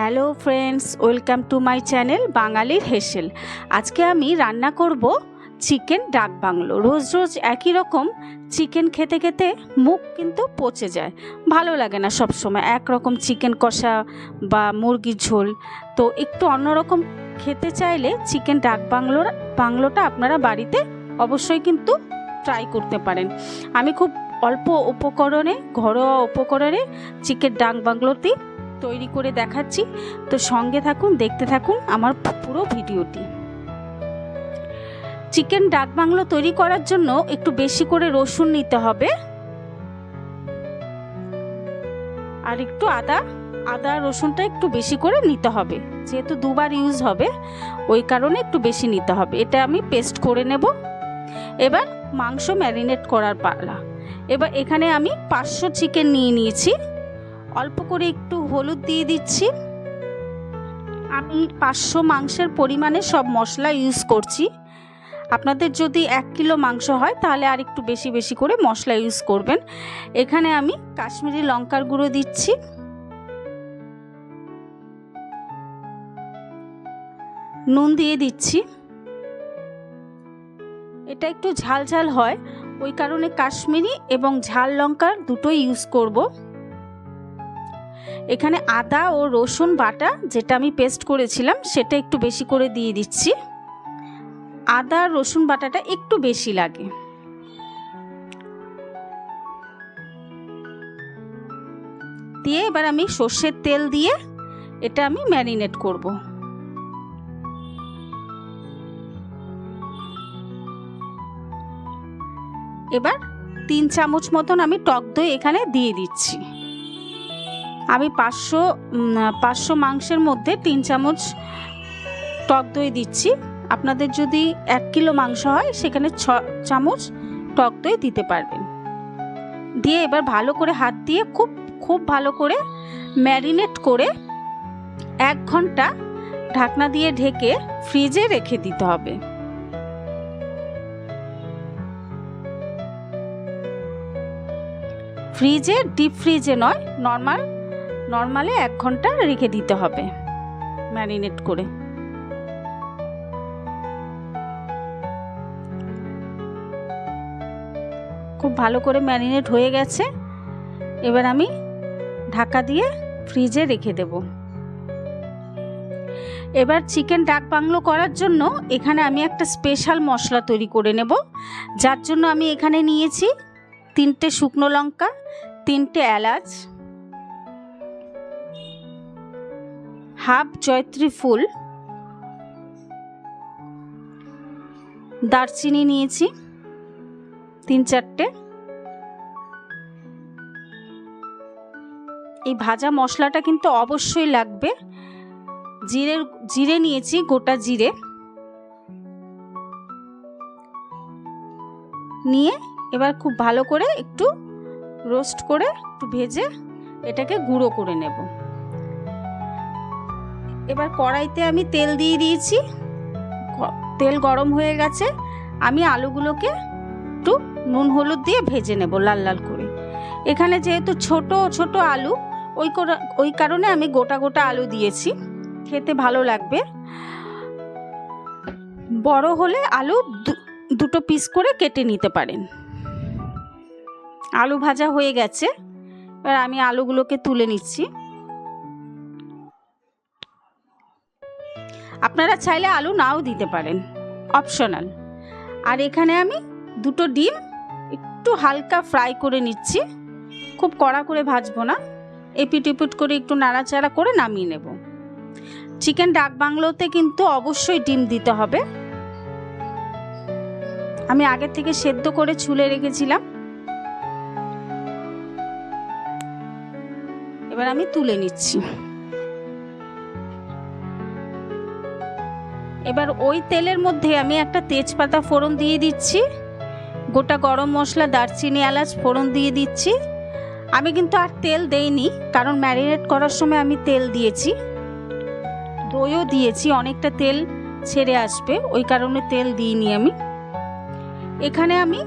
Hello friends, welcome to my channel বাঙালির হেসেল। আজকে আমি রান্না করব চিকেন ডাক বাংলো। রোজ রোজ একই রকম চিকেন খেতে খেতে মুখ কিন্তু পচে যায়, ভালো লাগে না সব সময় একরকম চিকেন কষা বা মুরগির ঝোল। তো একটু অন্যরকম খেতে চাইলে চিকেন ডাক বাংলোটা আপনারা বাড়িতে অবশ্যই কিন্তু ট্রাই করতে পারেন। আমি খুব অল্প উপকরণে, ঘরোয়া উপকরণে চিকেন ডাক বাংলোটি তৈরি করে দেখাচ্ছি। তো সঙ্গে থাকুন, দেখতে থাকুন আমার পুরো ভিডিওটি। চিকেন ডাক বাংলো তৈরি করার জন্য একটু বেশি করে রসুন নিতে হবে, আর একটু আদা রসুনটা একটু বেশি করে নিতে হবে, যেহেতু দুবার ইউজ হবে ওই কারণে একটু বেশি নিতে হবে। এটা আমি পেস্ট করে নেব। এবার মাংস ম্যারিনেট করার পালা। এবার এখানে আমি 500 চিকেন নিয়েছি। অল্প করে একটু হলুদ দিয়ে দিচ্ছি। আমি 500 মাংসের পরিমাণে সব মশলা ইউজ করছি। আপনাদের যদি 1 কিলো মাংস হয় তাহলে আর একটু বেশি বেশি করে মশলা ইউজ করবেন। এখানে আমি কাশ্মীরি লঙ্কার গুঁড়ো দিচ্ছি, নুন দিয়ে দিচ্ছি। এটা একটু ঝাল ঝাল হয়, ওই কারণে কাশ্মীরি এবং ঝাল লঙ্কার দুটোই ইউজ করব। এখানে আদা ও রসুন বাটা যেটা আমি পেস্ট করেছিলাম সেটা একটু বেশি করে দিয়ে দিচ্ছি। আদা রসুন বাটাটা একটু বেশি লাগে। দিয়ে এবার আমি সর্ষের তেল দিয়ে এটা আমি ম্যারিনেট করব। এবার 3 চামচ মতন আমি টক দই এখানে দিয়ে দিচ্ছি। আমি 500 মাংসের মধ্যে 3 চামচ টক দই দিচ্ছি। আপনাদের যদি 1 কিলো মাংস হয় সেখানে 6 চামচ টক দই দিতে পারবেন। দিয়ে এবার ভালো করে হাত দিয়ে খুব ভালো করে ম্যারিনেট করে 1 ঘন্টা ঢাকনা দিয়ে ঢেকে ফ্রিজে রেখে দিতে হবে। ফ্রিজে, ডিপ ফ্রিজে নয়, নর্মালে 1 ঘন্টা রেখে দিতে হবে ম্যারিনেট করে। খুব ভালো করে ম্যারিনেট হয়ে গেছে। এবার আমি ঢাকা দিয়ে ফ্রিজে রেখে দেব। এবার চিকেন ডাক বাংলো করার জন্য এখানে আমি একটা স্পেশাল মশলা তৈরি করে নেব, যার জন্য আমি এখানে নিয়েছি 3টে শুকনো লঙ্কা, 3টে এলাচ, হাফ জয়ত্রী ফুল, দারচিনি নিয়েছি 3-4টে। এই ভাজা মশলাটা কিন্তু অবশ্যই লাগবে। জিরে নিয়েছি, গোটা জিরে নিয়ে এবার খুব ভালো করে একটু রোস্ট করে একটু ভেজে এটাকে গুঁড়ো করে নেব। এবার কড়াইতে আমি তেল দিয়ে দিয়েছি, তেল গরম হয়ে গেছে। আমি আলুগুলোকে একটু নুন হলুদ দিয়ে ভেজে নেব লাল লাল করে। এখানে যেহেতু ছোট ছোট আলু, ওই কারণে আমি গোটা গোটা আলু দিয়েছি, খেতে ভালো লাগবে। বড় হলে আলু 2 পিস করে কেটে নিতে পারেন। আলু ভাজা হয়ে গেছে, এবার আমি আলুগুলোকে তুলে নিচ্ছি। আপনারা চাইলে আলু নাও দিতে পারেন, অপশনাল। আর এখানে আমি 2টো ডিম একটু হালকা ফ্রাই করে নিচ্ছি, খুব কড়া করে ভাজবো না, এপিট এপিট করে একটু নাড়াচাড়া করে নামিয়ে নেব। চিকেন ডাক বাংলোতে কিন্তু অবশ্যই ডিম দিতে হবে। আমি আগে থেকে সেদ্ধ করে ছুলে রেখেছিলাম। এবার আমি তুলে নিচ্ছি। এবার ওই তেলের মধ্যে আমি একটা তেজপাতা ফোড়ন দিয়ে দিচ্ছি, গোটা গরম মশলা, দারচিনি, এলাচ ফোড়ন দিয়ে দিচ্ছি। আমি কিন্তু আর তেল দেইনি, কারণ ম্যারিনেট করার সময় আমি তেল দিয়েছি, দইও দিয়েছি, অনেকটা তেল ছেড়ে আসবে, ওই কারণে তেল দিইনি আমি। এখানে আমি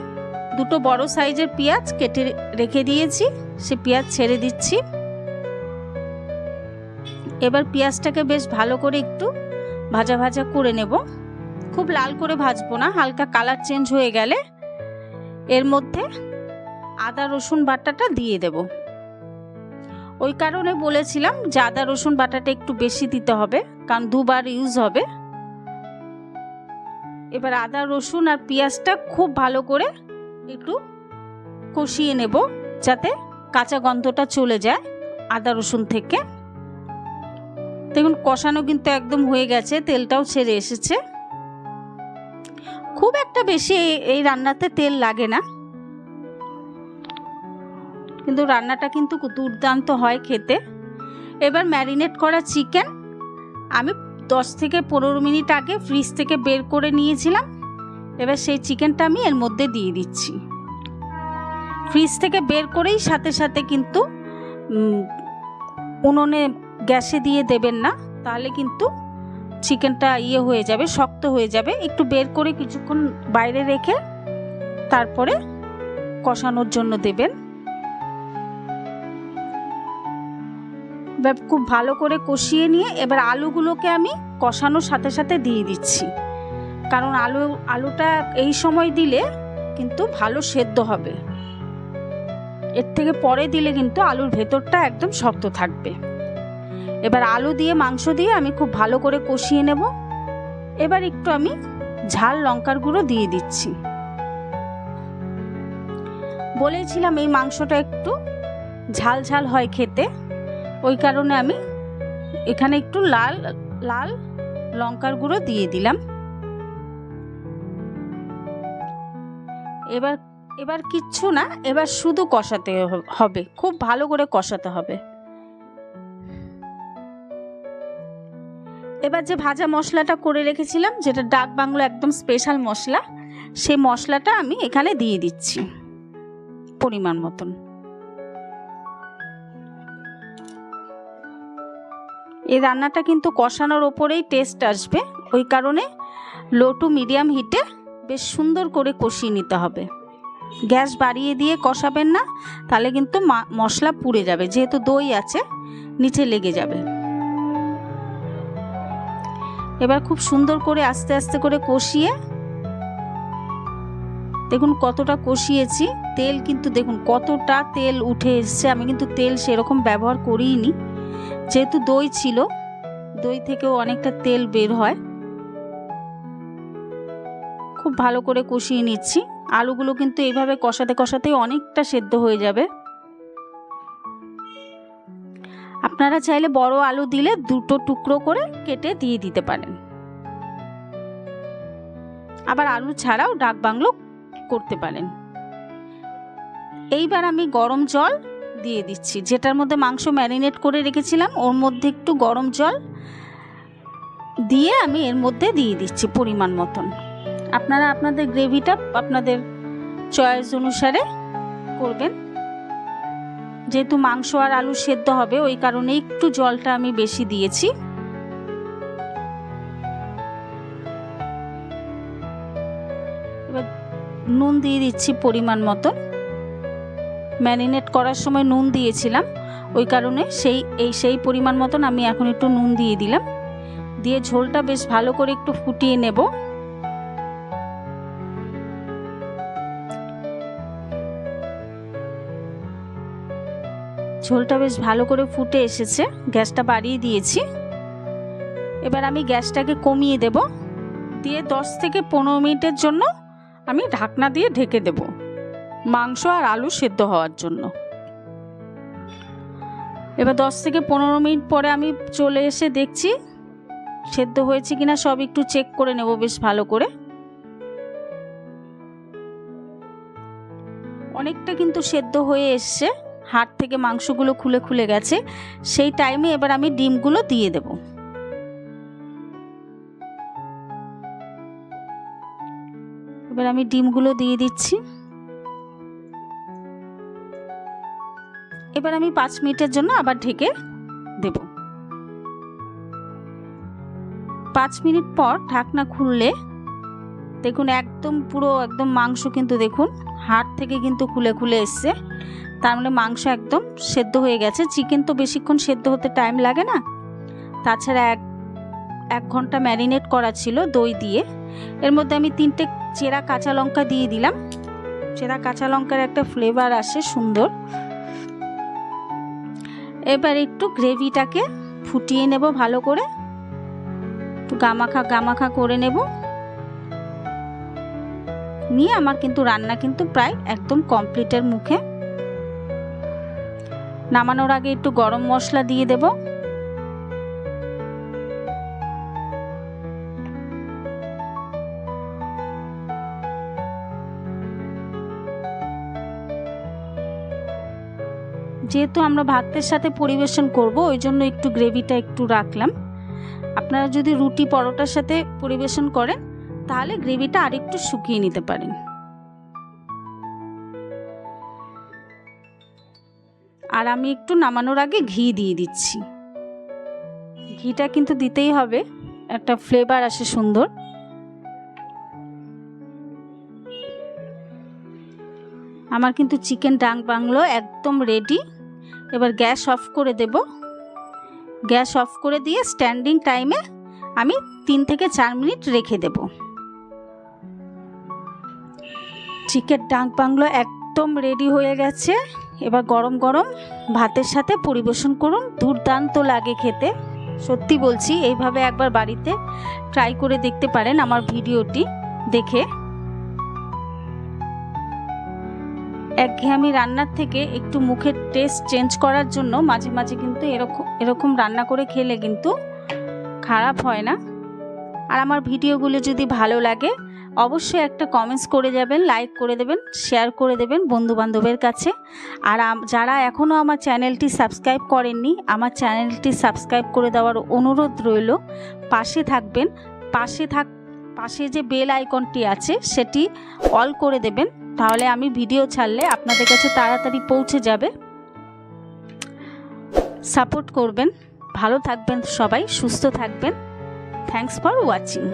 2টো বড় সাইজের পেঁয়াজ কেটে রেখে দিয়েছি, সে পেঁয়াজ ছেড়ে দিচ্ছি। এবার পেঁয়াজটাকে বেশ ভালো করে একটু ভাজা ভাজা করে নেব। খুব লাল করে ভাজবো না, হালকা কালার চেঞ্জ হয়ে গেলে এর মধ্যে আদা রসুন বাটাটা দিয়ে দেব। ওই কারণে বলেছিলাম যে আদা রসুন বাটাটা একটু বেশি দিতে হবে, কারণ দুবার ইউজ হবে। এবার আদা রসুন আর পেঁয়াজটা খুব ভালো করে একটু কষিয়ে নেব, যাতে কাঁচা গন্ধটা চলে যায় আদা রসুন থেকে। দেখুন কষানো কিন্তু একদম হয়ে গেছে, তেলটাও ছেড়ে এসেছে। খুব একটা বেশি এই রান্নাতে তেল লাগে না, কিন্তু রান্নাটা কিন্তু দুর্দান্ত হয় খেতে। এবার ম্যারিনেট করা চিকেন আমি 10 থেকে 15 মিনিট আগে ফ্রিজ থেকে বের করে নিয়েছিলাম। এবার সেই চিকেনটা আমি এর মধ্যে দিয়ে দিচ্ছি। ফ্রিজ থেকে বের করেই সাথে সাথে কিন্তু উনুনে গ্যাসে দিয়ে দেবেন না, তাহলে কিন্তু চিকেনটা হয়ে যাবে, শক্ত হয়ে যাবে। একটু বের করে কিছুক্ষণ বাইরে রেখে তারপরে কষানোর জন্য দেবেন। খুব ভালো করে কষিয়ে নিয়ে এবার আলুগুলোকে আমি কষানোর সাথে সাথে দিয়ে দিচ্ছি, কারণ আলুটা এই সময় দিলে কিন্তু ভালো সেদ্ধ হবে। এর থেকে পরে দিলে কিন্তু আলুর ভেতরটা একদম শক্ত থাকবে। এবার আলু দিয়ে মাংস দিয়ে আমি খুব ভালো করে কষিয়ে নেব। এবার একটু আমি ঝাল লঙ্কার গুঁড়ো দিয়ে দিচ্ছি। বলেছিলাম এই মাংসটা একটু ঝাল ঝাল হয় খেতে, ওই কারণে আমি এখানে একটু লাল লাল লঙ্কার গুঁড়ো দিয়ে দিলাম। এবার কিচ্ছু না, এবার শুধু কষাতে হবে, খুব ভালো করে কষাতে হবে। এবার যে ভাজা মশলাটা করে রেখেছিলাম, যেটা ডাক বাংলো একদম স্পেশাল মশলা, সেই মশলাটা আমি এখানে দিয়ে দিচ্ছি পরিমাণ মতন। এই রান্নাটা কিন্তু কষানোর ওপরেই টেস্ট আসবে, ওই কারণে লো টু মিডিয়াম হিটে বেশ সুন্দর করে কষিয়ে নিতে হবে। গ্যাস বাড়িয়ে দিয়ে কষাবেন না, তাহলে কিন্তু মশলা পুড়ে যাবে, যেহেতু দই আছে নিচে লেগে যাবে। এবার খুব সুন্দর করে আস্তে আস্তে করে কষিয়ে, দেখুন কতটা কষিয়েছি, তেল কিন্তু দেখুন কতটা তেল উঠে এসছে। আমি কিন্তু তেল সেরকম ব্যবহার করিনি, যেহেতু দই ছিল, দই থেকেও অনেকটা তেল বের হয়। খুব ভালো করে কষিয়ে নিচ্ছি। আলুগুলো কিন্তু এইভাবে কষাতে কষাতেই অনেকটা সেদ্ধ হয়ে যাবে। আপনারা চাইলে বড় আলু দিলে দুটো টুকরো করে কেটে দিয়ে দিতে পারেন, আবার আলু ছাড়াও ডাক বাংলো করতে পারেন। এইবার আমি গরম জল দিয়ে দিচ্ছি, যেটার মধ্যে মাংস ম্যারিনেট করে রেখেছিলাম, ওর মধ্যে একটু গরম জল দিয়ে আমি এর মধ্যে দিয়ে দিচ্ছি পরিমাণ মতন। আপনারা আপনাদের গ্রেভিটা আপনাদের চয়েস অনুসারে করবেন। যেহেতু মাংস আর আলু সেদ্ধ হবে, ওই কারণে একটু জলটা আমি বেশি দিয়েছি। এবার নুন দিয়ে দিচ্ছি পরিমাণ মতন। ম্যারিনেট করার সময় নুন দিয়েছিলাম, ওই কারণে সেই পরিমাণ মতন আমি এখন একটু নুন দিয়ে দিলাম। দিয়ে ঝোলটা বেশ ভালো করে একটু ফুটিয়ে নেব। ঝোলটা বেশ ভালো করে ফুটে এসেছে, গ্যাসটা বাড়িয়ে দিয়েছি। এবার আমি গ্যাসটাকে কমিয়ে দেব, দিয়ে 10 থেকে 15 মিনিটের জন্য আমি ঢাকনা দিয়ে ঢেকে দেব, মাংস আর আলু সেদ্ধ হওয়ার জন্য। এবার 10 থেকে 15 মিনিট পরে আমি চলে এসে দেখছি সেদ্ধ হয়েছে কিনা, সব একটু চেক করে নেব বেশ ভালো করে। অনেকটা কিন্তু সেদ্ধ হয়ে এসছে, হাড় থেকে মাংসগুলো খুলে খুলে গেছে। সেই টাইমে এবার আমি ডিমগুলো দিয়ে দেব। এবার আমি ডিমগুলো দিয়ে দিচ্ছি। এবার আমি 5 মিনিটের জন্য আবার ঢেকে দেব। 5 মিনিট পর ঢাকনা খুললে দেখুন একদম পুরো একদম মাংস কিন্তু দেখুন হাড় থেকে কিন্তু খুলে খুলে এসছে, তার মানে মাংস একদম সেদ্ধ হয়ে গেছে। চিকেন তো বেশিক্ষণ সেদ্ধ হতে টাইম লাগে না, তাছাড়া এক ঘন্টা ম্যারিনেট করা ছিল দই দিয়ে। এর মধ্যে আমি 3টে চেরা কাঁচা লঙ্কা দিয়ে দিলাম। চেরা কাঁচা লঙ্কার একটা ফ্লেভার আসে সুন্দর। এবার একটু গ্রেভিটাকে ফুটিয়ে নেব ভালো করে, একটু গামাখা করে নেব। নিয়ে আমার কিন্তু রান্না কিন্তু প্রায় একদম কমপ্লিটের মুখে। নামানোর আগে একটু গরম মশলা দিয়ে দেব। যেহেতু আমরা ভাতের সাথে পরিবেশন করব, ওই জন্য একটু গ্রেভিটা একটু রাখলাম। আপনারা যদি রুটি পরোটার সাথে পরিবেশন করেন তাহলে গ্রেভিটা আরেকটু শুকিয়ে নিতে পারেন। আর আমি একটু নামানোর আগে ঘি দিয়ে দিচ্ছি। ঘিটা কিন্তু দিতেই হবে, একটা ফ্লেভার আসে সুন্দর। আমার কিন্তু চিকেন ডাক বাংলো একদম রেডি। এবার গ্যাস অফ করে দেব। গ্যাস অফ করে দিয়ে স্ট্যান্ডিং টাইমে আমি 3 থেকে 4 মিনিট রেখে দেব। চিকেন ডাক বাংলো একদম রেডি হয়ে গেছে। এবার গরম গরম ভাতের সাথে পরিবেশন করুন, দুর্দান্ত লাগে খেতে। সত্যি বলছি, এইভাবে একবার বাড়িতে ট্রাই করে দেখতে পারেন আমার ভিডিওটি দেখে। একঘেয়েমি রান্নার থেকে একটু মুখের টেস্ট চেঞ্জ করার জন্য মাঝে মাঝে কিন্তু এরকম রান্না করে খেলে কিন্তু খারাপ হয় না। আর আমার ভিডিওগুলো যদি ভালো লাগে অবশ্যই একটা কমেন্টস করে যাবেন, লাইক করে দেবেন, শেয়ার করে দেবেন বন্ধুবান্ধবের কাছে। আর যারা এখনও আমার চ্যানেলটি সাবস্ক্রাইব করেননি, আমার চ্যানেলটি সাবস্ক্রাইব করে দেওয়ার অনুরোধ রইল। পাশে থাকবেন, পাশে যে বেল আইকনটি আছে সেটি অল করে দেবেন, তাহলে আমি ভিডিও ছাড়লে আপনাদের কাছে তাড়াতাড়ি পৌঁছে যাবে। সাপোর্ট করবেন। ভালো থাকবেন সবাই, সুস্থ থাকবেন। Thanks for watching.